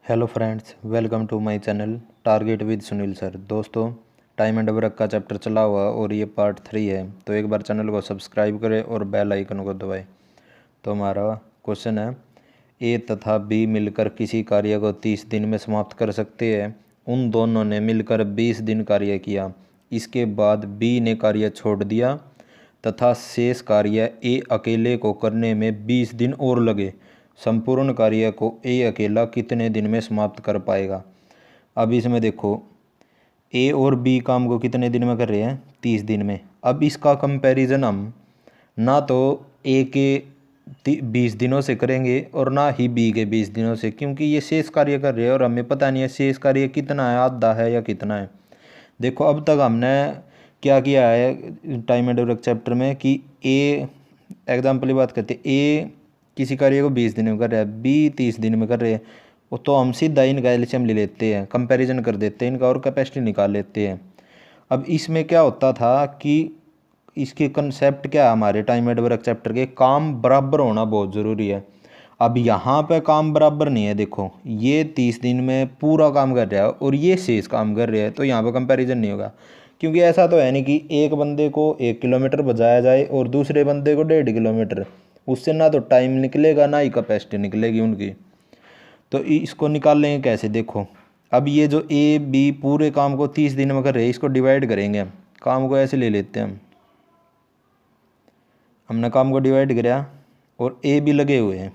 Hello friends, welcome to my channel target with Sunil sir. दोस्तों, time and work का chapter चला हुआ और ये पार्ट 3 है, तो एक बार चैनल को सब्सक्राइब करें और बेल आइकन को दबाएं। तो हमारा क्वेश्चन है, ए तथा बी मिलकर किसी कार्य को 30 दिन में समाप्त कर सकते हैं। उन दोनों ने मिलकर 20 दिन कार्य किया। इसके बाद बी ने कार्य छोड़ दिया तथा शेष कार्य ए अकेले को करने में 20 दिन और लगे। संपूर्ण कार्य को ए अकेला कितने दिन में समाप्त कर पाएगा। अब इसमें देखो, ए और बी काम को कितने दिन में कर रहे हैं, 30 दिन में। अब इसका कंपैरिजन हम ना तो ए के 20 दिनों से करेंगे और ना ही बी के 20 दिनों से, क्योंकि ये शेष कार्य कर रहे हैं और हमें पता नहीं है शेष कार्य कितना है, आधा है या कितना है। देखो, अब तक हमने क्या किया है टाइम एंड वर्क चैप्टर में कि ए एग्जाम्पल की बात करते हैं, ए किसी कार्य को 20 दिन में कर रहा है, बी 30 दिन में कर रहे हैं। वो तो हम सीधा इनका एलसीएम ले लेते हैं, कंपैरिजन कर देते हैं इनका और कैपेसिटी निकाल लेते हैं। अब इसमें क्या होता था कि इसके कंसेप्ट क्या है, हमारे टाइम एंड वर्क चैप्टर के काम बराबर होना बहुत ज़रूरी है। अब यहाँ पे काम बराबर नहीं है। देखो, ये 30 दिन में पूरा काम कर रहा है और ये शेष काम कर रहा है, तो यहाँ पे कंपैरिजन नहीं होगा। क्योंकि ऐसा तो है नहीं कि एक बंदे को 1 किलोमीटर बजाया जाए और दूसरे बंदे को 1.5 किलोमीटर, उससे ना तो टाइम निकलेगा ना ही कैपेसिटी निकलेगी उनकी। तो इसको निकाल लेंगे कैसे, देखो। अब ये जो ए बी पूरे काम को 30 दिन में कर रहे हैं, इसको डिवाइड करेंगे हम। काम को ऐसे ले लेते हैं हमने काम को डिवाइड किया और ए बी लगे हुए हैं।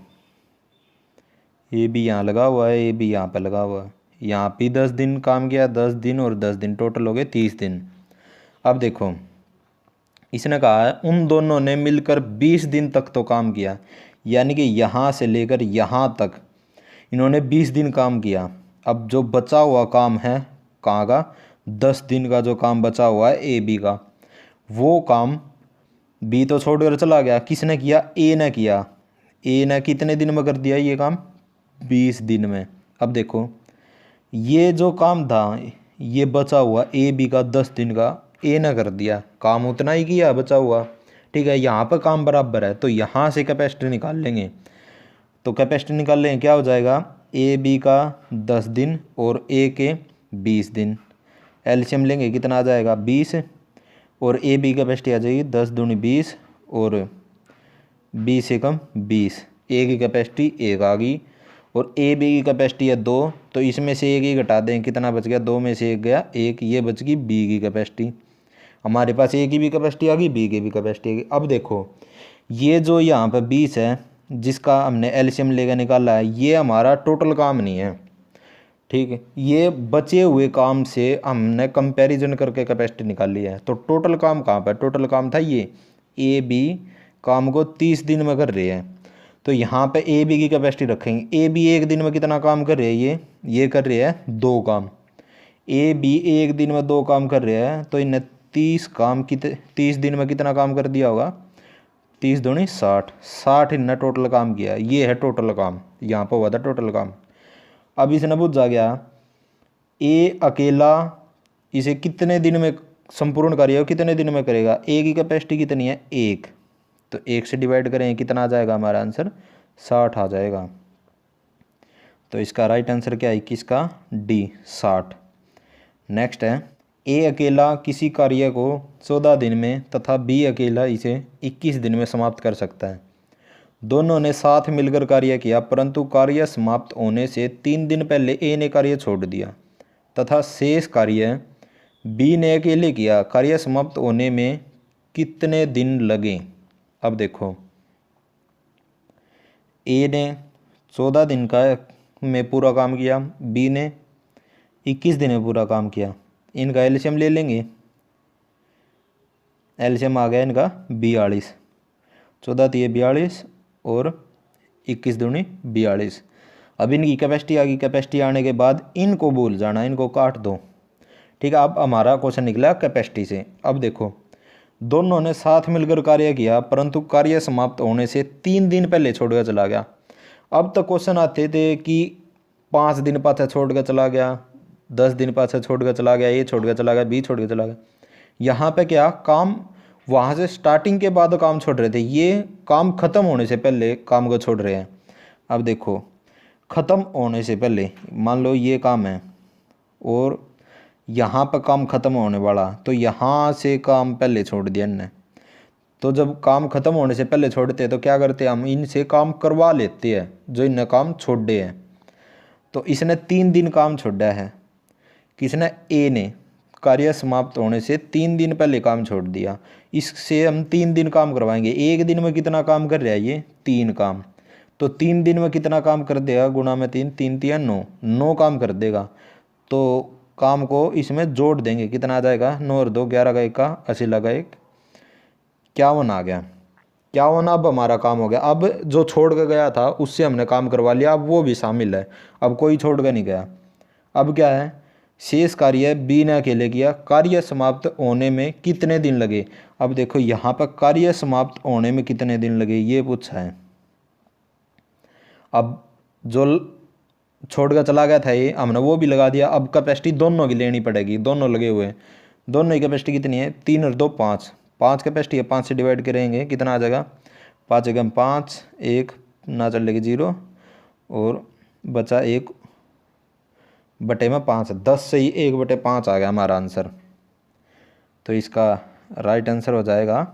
ए बी यहाँ लगा हुआ है, ए बी यहाँ पे लगा हुआ है। यहाँ पे 10 दिन काम किया, 10 दिन और 10 दिन, टोटल हो गए 30 दिन। अब देखो, इसने कहा है उन दोनों ने मिलकर 20 दिन तक तो काम किया, यानी कि यहाँ से लेकर यहाँ तक इन्होंने 20 दिन काम किया। अब जो बचा हुआ काम है कहाँ का, 10 दिन का जो काम बचा हुआ है ए बी का, वो काम बी तो छोड़कर चला गया। किसने किया, ए ने किया। ए ने कितने दिन में कर दिया ये काम, 20 दिन में। अब देखो, ये जो काम था ये बचा हुआ ए बी का 10 दिन का, ए ने कर दिया, काम उतना ही किया बचा हुआ। ठीक है, यहाँ पर काम बराबर है, तो यहाँ से कैपेसिटी निकाल लेंगे। तो कैपेसिटी निकाल लेंगे, क्या हो जाएगा, ए बी का 10 दिन और ए के 20 दिन। एलसीएम लेंगे, कितना आ जाएगा, 20, और ए बी कैपेसिटी आ जाएगी 10 दूनी 20 और 20 एकम 20। ए की कैपेसिटी 1 आ गई और ए बी की कैपेसिटी है 2, तो इसमें से 1 ही घटा दें, कितना बच गया, 2 में से 1 गया 1, ये बच गई बी की कैपेसिटी। हमारे पास ए की भी कैपेसिटी आ गई, बी की भी कैपेसिटी आ गई। अब देखो, ये जो यहाँ पर 20 है जिसका हमने एलसीएम लेकर निकाला है, ये हमारा टोटल काम नहीं है। ठीक है, ये बचे हुए काम से हमने कंपैरिजन करके कैपेसिटी निकाली है। तो टोटल काम कहाँ पर, टोटल काम था ये ए बी काम को 30 दिन में कर रहे हैं। तो यहाँ पे ए बी की कैपेसिटी रखेंगे। ए बी एक दिन में कितना काम कर रहे हैं, ये कर रहे हैं 2 काम। ए बी एक दिन में 2 काम कर रहे हैं, तो इन्हें 30 दिन में कितना काम कर दिया होगा, 30 दूनी 60 इन्हें टोटल काम किया। ये है टोटल काम, यहाँ पर हुआ था टोटल काम। अब इसने पूछा गया ए अकेला इसे कितने दिन में संपूर्ण कार्य कितने दिन में करेगा। ए की कैपेसिटी कितनी है, 1, तो 1 से डिवाइड करें, कितना आ जाएगा हमारा आंसर, 60 आ जाएगा। तो इसका राइट आंसर क्या है, 21 का डी, 60। नेक्स्ट है, ए अकेला किसी कार्य को 14 दिन में तथा बी अकेला इसे 21 दिन में समाप्त कर सकता है। दोनों ने साथ मिलकर कार्य किया, परंतु कार्य समाप्त होने से 3 दिन पहले ए ने कार्य छोड़ दिया तथा शेष कार्य बी ने अकेले किया। कार्य समाप्त होने में कितने दिन लगे। अब देखो, ए ने 14 दिन का में पूरा काम किया, बी ने 21 दिन में पूरा काम किया। इनका एलसीएम ले लेंगे, एलसीएम आ गया इनका 42, 14 दिए 42 और 21 दूनी 42। अब इनकी कैपेसिटी आ गई। कैपेसिटी आने के बाद इनको भूल जाना, इनको काट दो। ठीक है, अब हमारा क्वेश्चन निकला कैपेसिटी से। अब देखो, दोनों ने साथ मिलकर कार्य किया, परंतु कार्य समाप्त होने से 3 दिन पहले छोड़कर चला गया। अब तक क्वेश्चन आते थे कि 5 दिन पाछा छोड़कर चला गया, 10 दिन पाछा छोड़कर चला गया, ए छोड़कर चला गया, बी छोड़कर चला गया। यहाँ पे क्या, काम वहाँ से स्टार्टिंग के बाद काम छोड़ रहे थे, ये काम खत्म होने से पहले काम को छोड़ रहे हैं। अब देखो, ख़त्म होने से पहले, मान लो ये काम है और यहाँ पर काम ख़त्म होने वाला, तो यहाँ से काम पहले छोड़ दिया इनने। तो जब काम ख़त्म होने से पहले छोड़ते हैं तो क्या करते हैं, हम इनसे काम करवा लेते हैं जो इनने काम छोड़े हैं। तो इसने 3 दिन काम छोड़ा है, किसने, ए ने, कार्य समाप्त होने से 3 दिन पहले काम छोड़ दिया। इससे हम 3 दिन काम करवाएंगे। एक दिन में कितना काम कर रहा है ये, 3 काम। तो 3 दिन में कितना काम कर देगा, गुणा में 3, 3 तिया 9, 9 काम कर देगा। तो काम को इसमें जोड़ देंगे, कितना आ जाएगा, 9 और 2 11 का 1 का 80 लगा 1 51 आ गया। 51 अब हमारा काम हो गया। अब जो छोड़ के गया था उससे हमने काम करवा लिया, अब वो भी शामिल है, अब कोई छोड़ के नहीं गया। अब क्या है, शेष कार्य बी ने अकेले किया, कार्य समाप्त होने में कितने दिन लगे। अब देखो यहाँ पर कार्य समाप्त होने में कितने दिन लगे ये पूछा है। अब जो छोड़ कर चला गया था ये, हमने वो भी लगा दिया। अब कैपेसिटी दोनों की लेनी पड़ेगी, दोनों लगे हुए, दोनों की कैपेसिटी कितनी है, 3 और 2 5, 5 कैपेसिटी है, 5 से डिवाइड करेंगे कितना आ जाएगा, 5 एकम 5, 1 ना चलेगी 0 और बचा 1 बटे में 5, 10 से ही 1 बटे 5 आ गया हमारा आंसर। तो इसका राइट आंसर हो जाएगा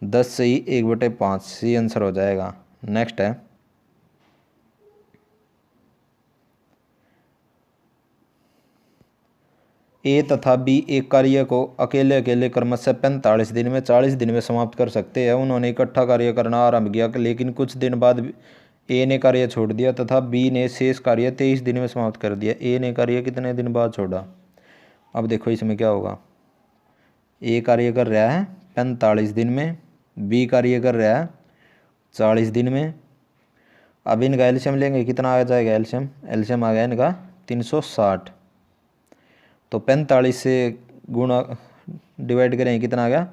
10 से ही 1 बटे 5, सी आंसर हो जाएगा। नेक्स्ट है, ए तथा बी एक कार्य को अकेले अकेले क्रमशः 45 दिन में 40 दिन में समाप्त कर सकते हैं। उन्होंने इकट्ठा कार्य करना आरंभ किया, लेकिन कुछ दिन बाद ए ने कार्य छोड़ दिया तथा बी ने शेष कार्य 23 दिन में समाप्त कर दिया। ए ने कार्य कितने दिन बाद छोड़ा। अब देखो इसमें क्या होगा, ए कार्य कर रहा है 45 दिन में, बी कार्य कर रहा है 40 दिन में। अब इनका एलसीएम लेंगे, कितना आ जाएगा एलसीएम, एलसीएम आ गया इनका 360। तो 45 से गुणा डिवाइड करें कितना आ गया,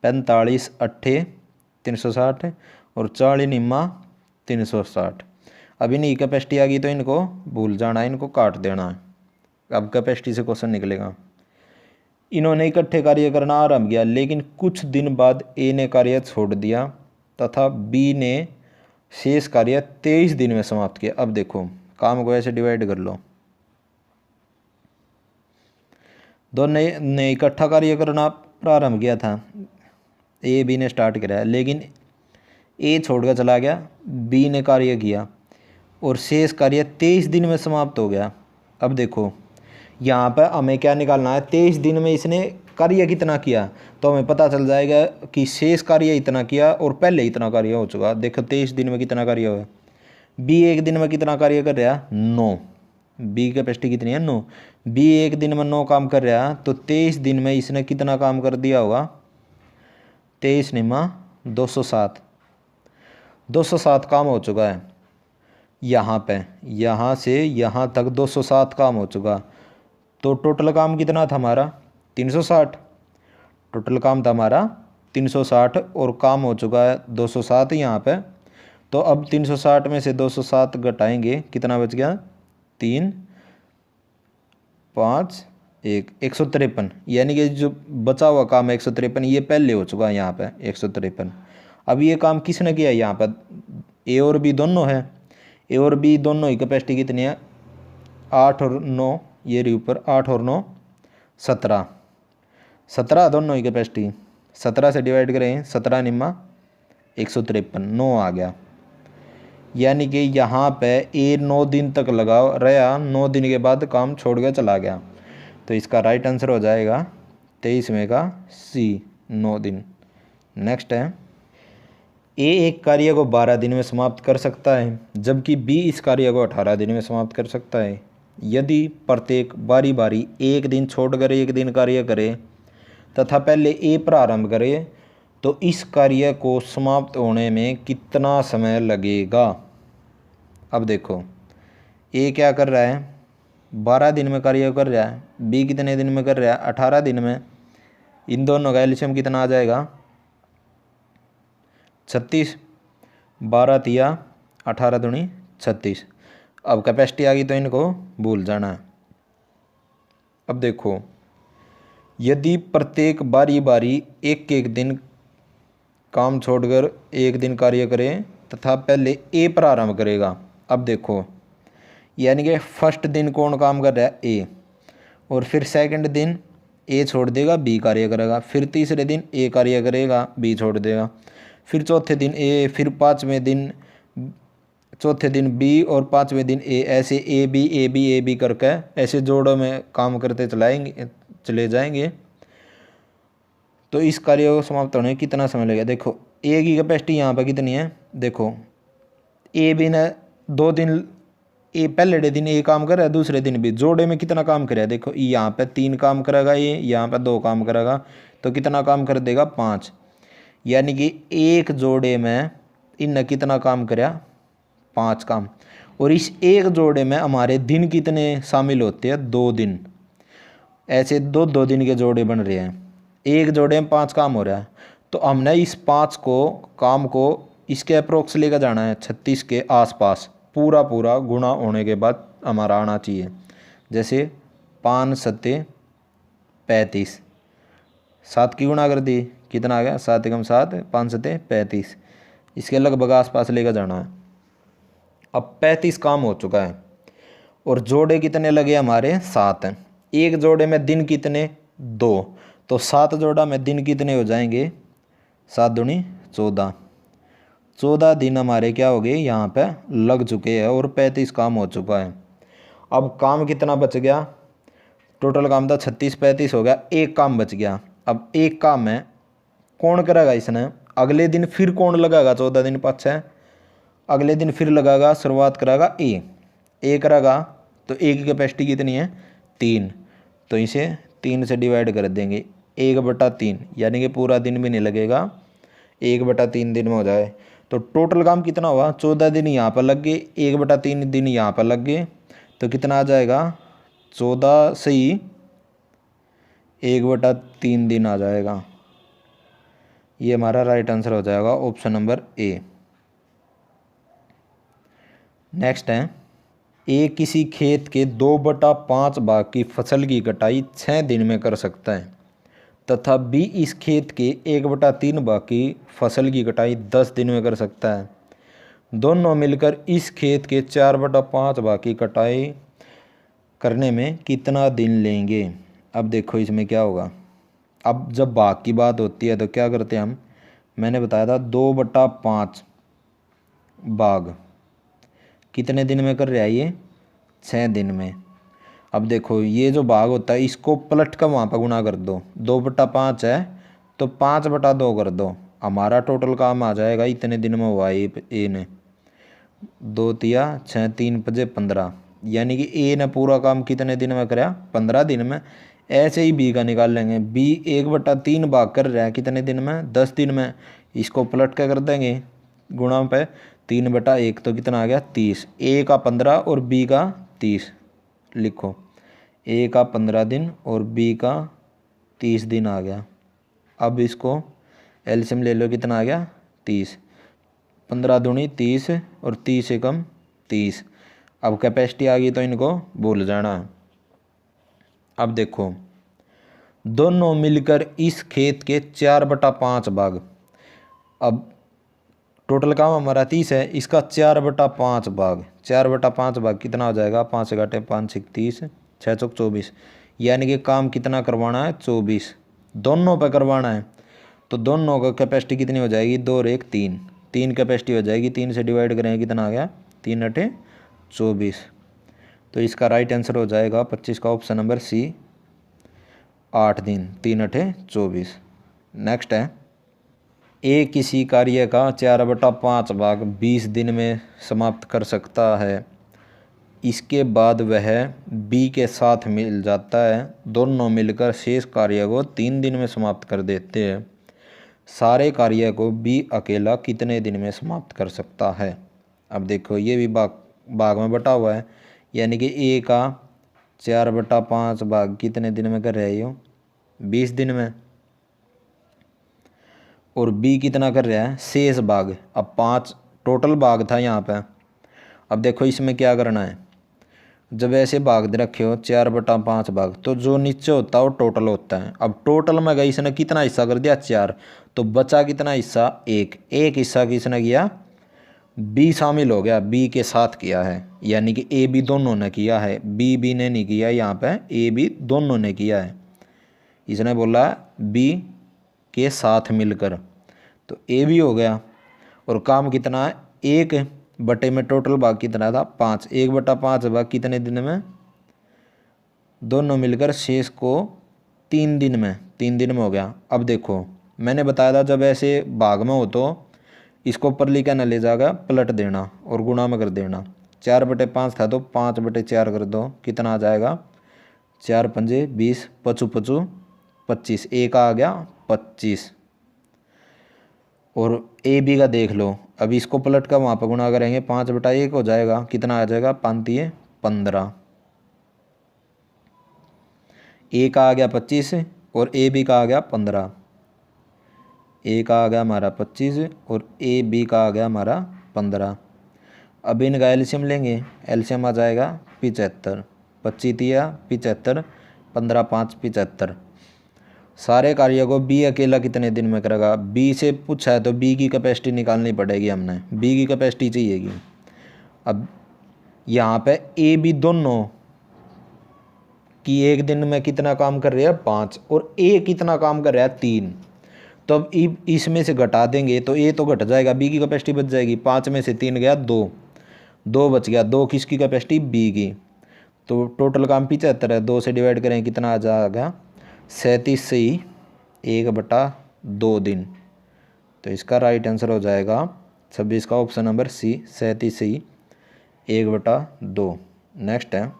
45 अट्ठे 360 और 40 निम्मा 360। अब इनकी कैपेसिटी आ गई तो इनको भूल जाना है, इनको काट देना है। अब कैपेसिटी से क्वेश्चन निकलेगा। इन्होंने इकट्ठे कार्य करना आरंभ किया, लेकिन कुछ दिन बाद ए ने कार्य छोड़ दिया तथा बी ने शेष कार्य 23 दिन में समाप्त किया। अब देखो काम को ऐसे डिवाइड कर लो, दोनों ने इकट्ठा कार्य करना प्रारंभ किया था, ए बी ने स्टार्ट किया, लेकिन ए छोड़कर चला गया, बी ने कार्य किया और शेष कार्य 23 दिन में समाप्त हो गया। अब देखो यहाँ पर हमें क्या निकालना है, 23 दिन में इसने कार्य कितना किया, तो हमें पता चल जाएगा कि शेष कार्य इतना किया और पहले इतना कार्य हो चुका। देखो 23 दिन में कितना कार्य हुआ, बी एक दिन में कितना कार्य कर रहा, 9, बी कैपेसिटी कितनी है 9, बी एक दिन में 9 काम कर रहा, तो 23 दिन में इसने कितना काम कर दिया होगा, 23 निमा 207, 207 काम हो चुका है। यहाँ पे यहाँ से यहाँ तक 207 काम हो चुका। तो टोटल काम कितना था हमारा 360, टोटल काम था हमारा 360 और काम हो चुका है 207 यहाँ पे। तो अब 360 में से 207 घटाएंगे कितना बच गया, 3 5 1 153, यानी कि जो बचा हुआ काम है 153 ये पहले हो चुका है यहाँ पे 153। अब ये काम किसने किया, यहाँ पर ए और बी दोनों है, ए और बी दोनों की कैपेसिटी कितनी है 8 और 9, ये रही ऊपर 8 और 9 17, 17 दोनों की कैपेसिटी, 17 से डिवाइड करें 17 निम्मा 153, 9 आ गया। यानी कि यहाँ पे ए 9 दिन तक लगा रहा, 9 दिन के बाद काम छोड़ के चला गया। तो इसका राइट आंसर हो जाएगा 23 में का सी, 9 दिन। नेक्स्ट है, ए एक कार्य को 12 दिन में समाप्त कर सकता है, जबकि बी इस कार्य को 18 दिन में समाप्त कर सकता है। यदि प्रत्येक बारी बारी एक दिन छोड़कर एक दिन कार्य करे तथा पहले ए प्रारंभ करे तो इस कार्य को समाप्त होने में कितना समय लगेगा। अब देखो ए क्या कर रहा है, 12 दिन में कार्य कर रहा है, बी कितने दिन में कर रहा है 18 दिन में। इन दोनों का एलसीएम कितना आ जाएगा 36, 12 तिया 18 दूनी 36। अब कैपेसिटी आ गई तो इनको भूल जाना है। अब देखो यदि प्रत्येक बारी बारी एक एक दिन काम छोड़कर एक दिन कार्य करें तथा पहले ए प्रारंभ करेगा। अब देखो यानी कि फर्स्ट दिन कौन काम कर रहा है, ए, और फिर सेकंड दिन ए छोड़ देगा, बी कार्य करेगा, फिर तीसरे दिन ए कार्य करेगा, बी छोड़ देगा, फिर चौथे दिन ए, फिर चौथे दिन बी और पाँचवें दिन ए, ऐसे ए बी करके ऐसे जोड़ों में काम करते चले जाएंगे। तो इस कार्य को समाप्त होने में कितना समय लगेगा। देखो ए की कैपेसिटी यहाँ पर कितनी है, देखो ए बी ने 2 दिन, ए पहले दिन ए काम कर रहा है, दूसरे दिन भी, जोड़े में कितना काम करेगा, देखो यहाँ पे 3 काम करेगा, ये यहाँ पे 2 काम करेगा, तो कितना काम कर देगा, 5। यानी कि एक जोड़े में इन कितना काम करेगा, 5 काम। और इस एक जोड़े में हमारे दिन कितने शामिल होते हैं, 2 दिन। ऐसे 2 दिन के जोड़े बन रहे हैं, एक जोड़े में 5 काम हो रहा है। तो हमने इस 5 काम को इसके अप्रोक्स लेकर जाना है 36 के आसपास, पूरा गुणा होने के बाद हमारा आना चाहिए। जैसे 5 सत्ते 35, 7 की गुणा कर दी, कितना आ गया, 7 एकम 7, 5 सत्ते 35, इसके लगभग आसपास लेकर जाना है। अब 35 काम हो चुका है और जोड़े कितने लगे हमारे, 7 हैं। एक जोड़े में दिन कितने, 2, तो 7 जोड़ा में दिन कितने हो जाएंगे, 7 दूनी 14, 14 दिन हमारे क्या हो गए यहाँ पे लग चुके हैं और 35 काम हो चुका है। अब काम कितना बच गया, टोटल काम था 36, 35 हो गया, एक काम बच गया। अब एक काम है कौन करेगा इसने, अगले दिन फिर कौन लगाएगा, 14 दिन पाछे अगले दिन फिर लगाएगा, शुरुआत कराएगा ए करेगा। तो ए की कैपेसिटी कितनी है, 3, तो इसे 3 से डिवाइड कर देंगे, 1/3, यानी कि पूरा दिन भी नहीं लगेगा, 1/3 दिन में हो जाए। तो टोटल काम कितना हुआ, 14 दिन यहाँ पर लग गए, 1/3 दिन यहाँ पर लग गए, तो कितना आ जाएगा, 14 से ही 1/3 दिन आ जाएगा। ये हमारा राइट आंसर हो जाएगा, ऑप्शन नंबर ए। नेक्स्ट है, ए किसी खेत के 2/5 भाग की फसल की कटाई 6 दिन में कर सकता है तथा बी इस खेत के 1/3 भाग की फसल की कटाई 10 दिन में कर सकता है। दोनों मिलकर इस खेत के 4/5 भाग की कटाई करने में कितना दिन लेंगे। अब देखो इसमें क्या होगा, अब जब भाग की बात होती है तो क्या करते हैं हम, मैंने बताया था 2/5 भाग कितने दिन में कर रहा है ये, 6 दिन में। अब देखो ये जो भाग होता है इसको पलट कर वहाँ पर गुणा कर दो, 2/5 है तो 5/2 कर दो, हमारा टोटल काम आ जाएगा इतने दिन में हुआ ए ने, 2 तिया 6, 3 पजे 15, यानी कि ए ने पूरा काम कितने दिन में कराया, 15 दिन में। ऐसे ही बी का निकाल लेंगे, बी 1/3 भाग कर रहा है कितने दिन में, 10 दिन में, इसको पलट कर देंगे गुणा पे 3/1, तो कितना आ गया 30, ए का 15 और बी का 30, लिखो ए का 15 दिन और बी का 30 दिन आ गया। अब इसको एलसीएम ले लो, कितना आ गया 30, 15 दूनी 30 और 30 एकम 30। अब कैपेसिटी आ गई तो इनको भूल जाना। अब देखो दोनों मिलकर इस खेत के 4/5 भाग, अब टोटल काम हमारा 30 है, इसका 4/5 भाग, 4/5 भाग कितना हो जाएगा, 5 घाटे 5 6 30, 6 चौक 24, यानी कि काम कितना करवाना है, 24, दोनों पे करवाना है। तो दोनों का कैपेसिटी कितनी हो जाएगी, 2 और 1 3, 3 कैपेसिटी हो जाएगी, 3 से डिवाइड करेंगे कितना आ गया, 3 अठे 24। तो इसका राइट आंसर हो जाएगा 25 का ऑप्शन नंबर सी, 8 दिन, 3 अठे 24। नेक्स्ट है, ए किसी कार्य का 4/5 भाग 20 दिन में समाप्त कर सकता है, इसके बाद वह बी के साथ मिल जाता है, दोनों मिलकर शेष कार्य को 3 दिन में समाप्त कर देते हैं। सारे कार्य को बी अकेला कितने दिन में समाप्त कर सकता है। अब देखो ये भी भाग में बटा हुआ है, यानी कि ए का 4/5 भाग कितने दिन में कर रहे हो, 20 दिन में, और बी कितना कर रहा है, शेष भाग। अब 5 टोटल भाग था यहाँ पे। अब देखो इसमें क्या करना है, जब ऐसे भाग दे रखे हो 4/5 भाग, तो जो नीचे होता है वो टोटल होता है। अब टोटल में गई इसने कितना हिस्सा कर दिया, 4, तो बचा कितना हिस्सा, 1 हिस्सा किसने किया, बी शामिल हो गया, बी के साथ किया है, यानी कि ए बी दोनों ने किया है, बी ने नहीं किया, यहाँ पे ए बी दोनों ने किया है। इसने बोला बी के साथ मिलकर, तो ए भी हो गया। और काम कितना है, 1 बटे में टोटल भाग कितना था 5, 1/5 भाग कितने दिन में, दोनों मिलकर शेष को 3 दिन में, 3 दिन में हो गया। अब देखो मैंने बताया था जब ऐसे भाग में हो तो इसको ऊपर लिखा ना ले जाएगा, पलट देना और गुणा में कर देना। 4/5 था तो 5/4 कर दो, कितना आ जाएगा, 4×5 = 20, 5×5 = 25, ए का आ गया 25। और ए बी का देख लो, अब इसको पलट कर वहाँ पर गुणा करेंगे, 5/1 हो जाएगा, कितना आ जाएगा, 5×3 = 15। ए का आ गया 25 और ए बी का आ गया 15। ए का आ गया हमारा 25 और ए बी का आ गया हमारा 15। अब इनका एलसीएम लेंगे, एलसीएम आ जाएगा 75, 25×3 = 75, 15×5 = 75। सारे कार्यों को बी अकेला कितने दिन में करेगा, बी से पूछा है तो बी की कैपेसिटी निकालनी पड़ेगी, हमने बी की कैपेसिटी चाहिएगी। अब यहाँ पे ए बी दोनों कि एक दिन में कितना काम कर रहे हैं 5 और ए कितना काम कर रहा है 3, तो अब इसमें से घटा देंगे तो ए तो घट जाएगा, बी की कैपेसिटी बच जाएगी, 5 में से 3 गया 2, 2 बच गया, 2 किसकी कैपेसिटी, बी की। तो टोटल काम 75 है, 2 से डिवाइड करें कितना आ जाएगा, 37 से ही 1/2 दिन। तो इसका राइट आंसर हो जाएगा 26 का ऑप्शन नंबर सी, 37 से ही 1/2। नेक्स्ट है,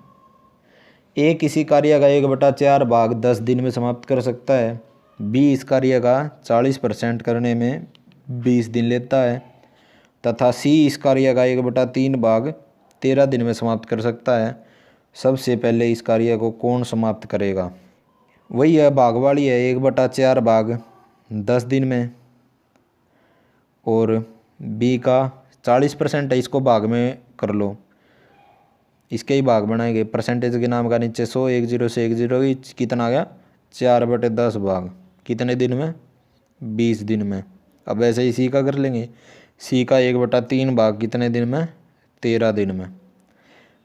ए किसी कार्य का 1/4 भाग 10 दिन में समाप्त कर सकता है, बी इस कार्य का 40% करने में 20 दिन लेता है, तथा सी इस कार्य का 1/3 भाग 13 दिन में समाप्त कर सकता है। सबसे पहले इस कार्य को कौन समाप्त करेगा। वही है भाग वाली है, 1/4 भाग 10 दिन में, और बी का 40% है, इसको भाग में कर लो, इसके ही भाग बनाएंगे, परसेंटेज के नाम का नीचे 100, 10 से 10 कितना आ गया, 4/10 भाग कितने दिन में, 20 दिन में। अब ऐसे ही सी का कर लेंगे, सी का 1/3 भाग कितने दिन में, 13 दिन में।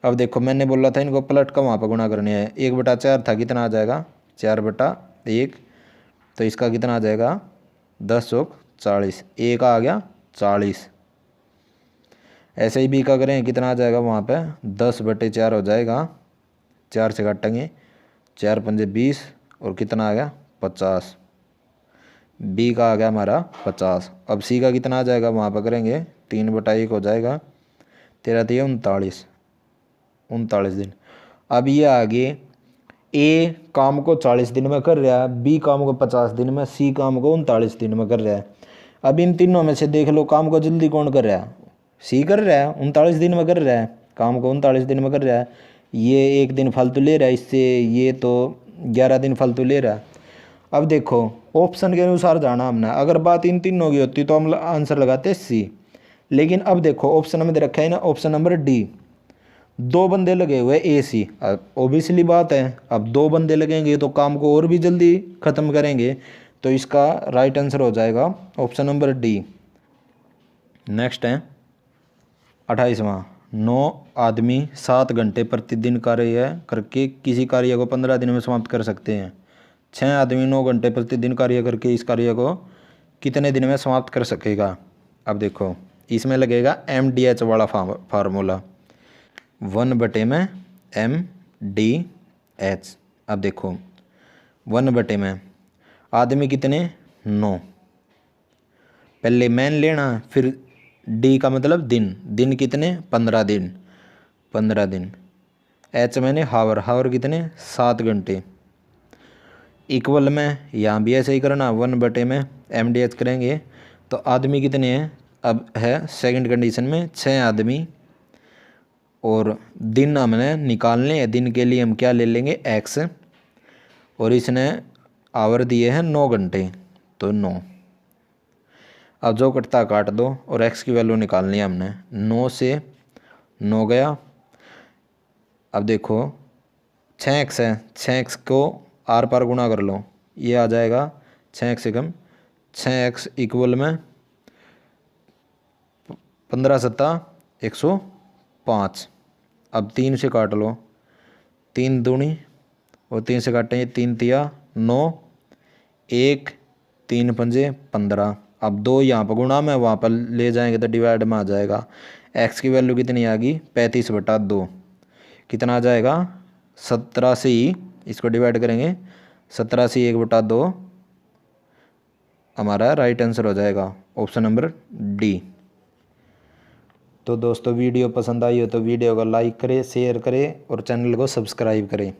अब देखो मैंने बोला था इनको पलट का वहाँ पर गुणा करने है, 1/4 था, कितना आ जाएगा 4/1, तो इसका कितना आ जाएगा 10 और 40, ए का आ गया 40। ऐसे ही बी का करें, कितना आ जाएगा वहाँ पे 10/4 हो जाएगा, 4 से काटेंगे, 4×5 = 20 और कितना आ गया 50, बी का आ गया हमारा 50। अब सी का कितना आ जाएगा वहाँ पर करेंगे, 3/1 हो जाएगा, 13×3 = 39 दिन। अब ये आगे ए काम को 40 दिन में कर रहा है, बी काम को 50 दिन में, सी काम को 39 दिन में कर रहा है। अब इन तीनों में से देख लो काम को जल्दी कौन कर रहा है, सी कर रहा है, 39 दिन में कर रहा है, काम को 39 दिन में कर रहा है। ये 1 दिन फालतू ले रहा है इससे, ये तो 11 दिन फालतू ले रहा है। अब देखो ऑप्शन के अनुसार जाना हमने, अगर बात इन तीनों की होती तो हम आंसर लगाते सी, लेकिन अब देखो ऑप्शन में दे रखा है ना, ऑप्शन नंबर डी, 2 बंदे लगे हुए ए सी। अब ओबियसली बात है, अब 2 बंदे लगेंगे तो काम को और भी जल्दी ख़त्म करेंगे, तो इसका राइट आंसर हो जाएगा ऑप्शन नंबर डी। नेक्स्ट है 28वां, 9 आदमी 7 घंटे प्रतिदिन कार्य करके किसी कार्य को 15 दिन में समाप्त कर सकते हैं। 6 आदमी 9 घंटे प्रतिदिन कार्य करके इस कार्य को कितने दिन में समाप्त कर सकेगा। अब देखो इसमें लगेगा MDH वाला फार्मूला, 1/MDH। अब देखो 1 में आदमी कितने 9, पहले मैन लेना, फिर डी का मतलब दिन, दिन कितने 15 दिन, 15 दिन। एच मैंने हावर, हावर कितने 7 घंटे। इक्वल में यहाँ भी ऐसे ही करना, 1 में MDH करेंगे तो आदमी कितने हैं, अब है सेकंड कंडीशन में 6 आदमी, और दिन हमने निकालने हैं, दिन के लिए हम क्या ले लेंगे x, और इसने आवर दिए हैं 9 घंटे तो 9। अब जो कटता काट दो और x की वैल्यू निकालनी है हमने, 9 से 9 गया। अब देखो 6x है, 6x को आर पार गुणा कर लो, ये आ जाएगा 6x से कम 6x इक्वल में 15 सत्ता 105। अब 3 से काट लो, 3 दूनी और 3 से काटेंगे 3 तिया 9, 1 3 पंजे 15। अब 2 यहाँ पर गुणा में, वहाँ पर ले जाएंगे तो डिवाइड में आ जाएगा। एक्स की वैल्यू कितनी आ गई 35/2, कितना आ जाएगा 17 से ही, इसको डिवाइड करेंगे 17 से 1/2 हमारा राइट आंसर हो जाएगा ऑप्शन नंबर डी। तो दोस्तों वीडियो पसंद आई हो तो वीडियो को लाइक करें, शेयर करें और चैनल को सब्सक्राइब करें।